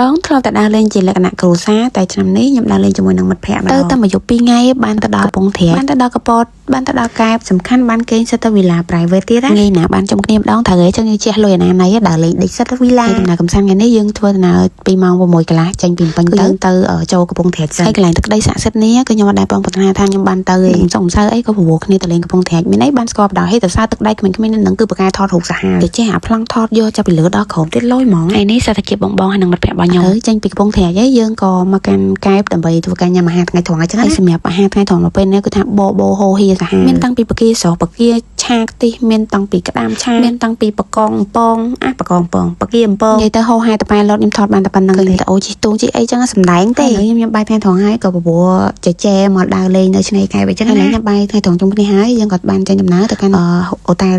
ដងធ្លាប់តែដើរលេងជាលក្ខណៈគ្រួសារតែឆ្នាំនេះខ្ញុំដើរលេងជាមួយនឹងមិត្តភ័ក្តិទៅតែមួយយប់2ថ្ងៃបានទៅដល់កំពង់ធំបានទៅដល់កពតបានទៅដល់កែបសំខាន់បានគេងសិតទៅវីឡា private ទៀតណាថ្ងៃណាបានជុំគ្នាម្ដងត្រូវឲ្យចឹងយើងជះលុយអាណាណៃដើរលេងដេកសិតទៅវីឡាដំណើរកំសាន្តថ្ងៃនេះយើងធ្វើដំណើរពីម៉ោង 6 កន្លះចេញពីពេញទៅចូលកំពង់ធំសិនហើយកន្លែងទឹកដីស័ក្តិសិទ្ធិនេះគឺខ្ញុំអត់ដែរបងប្រាថ្នាថាខ្ញុំបានទៅឯងសុំសើអីក៏ប្រមូលគ្នាទៅលេងកំពង់ធំមានអីបានស្គាល់បដៅហេតុតែសើទឹកដីក្មេងៗនឹងគឺបកកែថតរូបសាហាវទៅចេះអាប្លង់ថតយកចាប់ពីលើដល់ក្រោមទៀតលុយហ្មងថ្ងៃនេះសតជាបងហើយនឹងមិត្តភ័ក្តិរបស់ខ្ញុំចេញពីកំពង់ធំហើយយើងក៏មកកាន់កែបដើម្បីធ្វើការញ៉ាំអាហារថ្ងៃត្រង់អញ្ចឹងហើយសម្រាប់អាហារថ្ងៃត្រង់មកពេលនេះគឺថាបហូហៀសាហាវមានតាំងពីបកាស្រស់បកាឆាខ្ទិះមានតាំងពីក្តាមឆាមានតាំងពីបកងពងបកងពងបកាអំពងនិយាយទៅហោហែតប៉ែលត់ខ្ញុំថតបានតែប៉ុណ្្នឹងទេអូជីទូជីអីចឹងសំដែងទេខ្ញុំបាយថ្ងៃត្រង់ហើយក៏បបួចែមកដើរលេងនៅឆ្នេរកែបអញ្ចឹងហើយខ្ញុំបាយថ្ងៃត្រង់ជុំគ្នាហើយយើងក៏បានចេញដំណើរទៅកាន់អូតែល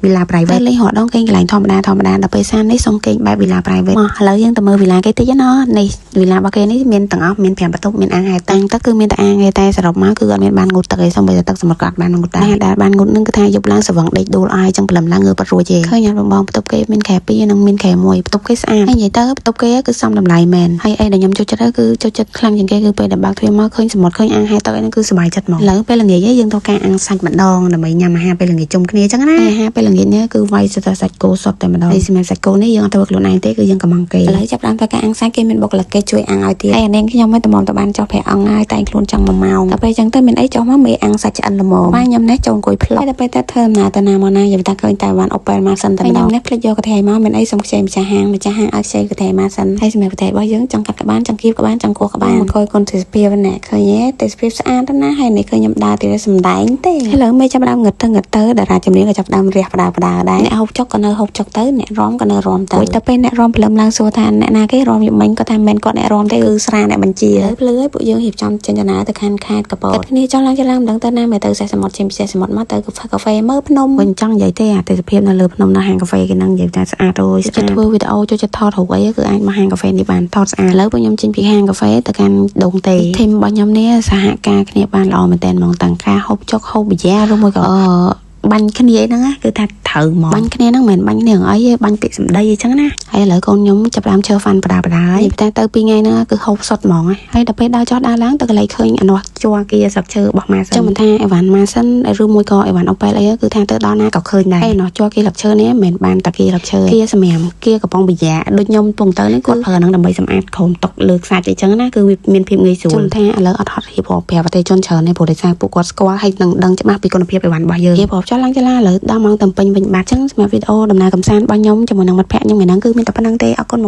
វីឡា private លេងរហដងគេកន្លែងធម្មតាដល់ពេលសាននេះសុំគេងបែបវីឡា private មកឥឡូវយើងទៅមើលវីឡាគេតិចណានេះវីឡារបស់គេនេះមានទាំងអស់មាន5បន្ទប់មានអាងហែតាំងទឹកគឺមានតែអាងឯតែសរុបមកគឺអត់មានបានងូតទឹកឯសំបីតែទឹកសមុទ្រក៏អត់បានងូតដែរដែលបានងូតនឹងគឺថាយប់ឡើងស្វឹងដេកដួលអស់ចឹងព្រលឹមឡើងងើបបាត់រួចទេឃើញអត់បងបន្ទប់គេមានខែ2និងមានខែ1បន្ទប់គេស្អាតហើយនិយាយទៅបន្ទប់គេគឺសមតម្លៃមែនហើយអីដែលខ្ញុំចូលចិត្តគឺចូលចិត្តខ្លាំងជាងគេគឺពេលដែលបើកទ្វារមកឃើញសមុទ្រឃើញអាងហែទឹកហ្នឹងគឺសប្បាយចិត្តហ្មងឥឡូវពេលល្ងាចយើងត្រូវការអាំងសាច់ម្ដងដើម្បីញ៉ាំអាហារពេលល្ងាចជុំគ្នាចឹងណាអាហារពេលល្ងាចនេះគឺវាយសិតតែសាច់គោសុទ្ធតែម្ដងហើយសម្រាប់សាច់គោនេះយើងអត់ធ្វើខ្លួនឯងទេគឺយើងកំងគេឥឡូវចាប់ដើមធ្វើការអាំងសាច់គេមានបុគ្គលិកគេជួយអាំងឲ្យទៀតហើយអានេះខ្ញុំមិនតម្រាំទៅបានចុះប្រាក់អង្គហើយតែខ្លួនចង់1ម៉ោងតែពេលចឹងទៅមានអីចុះមកមេអាំងសាច់ឆ្អិនល្មមបាទខ្ញុំនេះចូលអង្គុយផ្លុកតែពេលតែធ្វើដំណើរទៅណាមកណាយើងតែឃើញតែបានអូប៉ែលម៉ាសិនតែម្ដងនេះភ្លេចយកកន្ត្រៃមកមានអីសុំខ្ចីម្ចាស់ហាងឲ្យខ្ចីកន្ត្រៃម៉ាសិនហើយសម្រាប់កន្ត្រៃរបស់យើងចង់កាត់ក្បានចង់គៀបក្បានចង់គោះក្បានមកគុណទេសភាពណាឃើញទេទេសភាពស្អាតណាស់ហើយនេះឃើញខ្ញុំដើរទីសំដែងទេឥឡូវមេចាប់ដើមងឹតទៅតារាចម្រៀងក៏ចាប់ដើមរះបដាដែរអ្នកហូបចុកក៏នៅហូបចុកទៅអ្នករំក៏នៅរំទៅទៅពេលអ្នករំព្រលឹមឡើងសួរថាអ្នកណាគេរំយប់មិញក៏ថាមិនគាត់អ្នករំទេគឺស្រាអ្នកបញ្ជាភ្លឺឲ្យពួកយើងរៀបចំចិញ្ចនាទៅខាងខេត្តកពតគ្នាចង់ឡើងមិនដឹងទៅណាមិនទៅសេះសមុទ្រជាពិសេសសមុទ្រមកទៅកាហ្វេមើលភ្នំវិញចង់និយាយទេអាទេសភាពនៅលើភ្នំនៅហាងកាហ្វេគេនឹងនិយាយថាស្អាតរួយស្អាតធ្វើវីដេអូចូលចិត្តថតរូបអីគឺអាចមកហាងកាហ្វេនេះបានថតស្អាតឥឡូវពួកខ្ញុំចេញពីហាងកាហ្វេទៅកាន់ដងទេធីមរបស់ខ្ញុំនេះសហការគ្នាបានល្អមែនទែនហ្មងទាំងការហូបចុកហូបប៊ីយ៉ាឬមួយក៏បាញ់គ្នាហ្នឹងគឺថាត្រូវហ្មងបាញ់គ្នាហ្នឹងមិនមែនបាញ់គ្នាអីទេបាញ់ពាក្យសម្ដីអញ្ចឹងណាហើយឥឡូវកូនខ្ញុំចាប់ដើមឈើហ្វាន់បដាហើយតែទៅ2ថ្ងៃហ្នឹងគឺហូបសុទ្ធហ្មងហើយដល់ពេលដើរចុះដើរឡើងទៅកន្លែងឃើញអានោះជ័រគៀស្លឹកឈើរបស់ម៉ាសិនចឹងមិនថាអីវ៉ាន់ម៉ាសិនឬមួយក៏អីវ៉ាន់អូប៉ែលអីគឺថាទៅដល់ណាក៏ឃើញដែរហើយអានោះជ័រគៀស្លឹកឈើនេះមិនមែនបានតែគៀស្លឹកឈើគៀសម្រាប់គៀកំប៉ុងប៊ីយ៉ាដូចខ្ញុំពងទៅនេះគាត់ប្រើហ្នឹងដើម្បីសម្អាតក្រោមតុកលើខ្សាច់អីចឹងណាគឺវាមានភាពងាយស្រួលចឹងថាឥឡូវអត់ហត់រៀបរាប់ប្រាប់ប្រទេសជនច្រើនទេព្រោះដោយសារពួកគាត់ស្គាល់ហើយនឹងដឹងច្បាស់ពីគុណភាពអីវ៉ាន់របស់យើងរៀបរាប់ចុះឡើងចុះឡើងឥឡូវដល់ម៉ោងទៅពេញវិញបាត់ចឹងសម្រាប់វីដេអូដំណើរកម្សាន្តរបស់ខ្ញុំជាមួយនឹងមិត្តភ័ក្តិខ្ញុំថ្ងៃហ្នឹងគឺមានតែប៉ុណ្្នឹងទេអរគុណ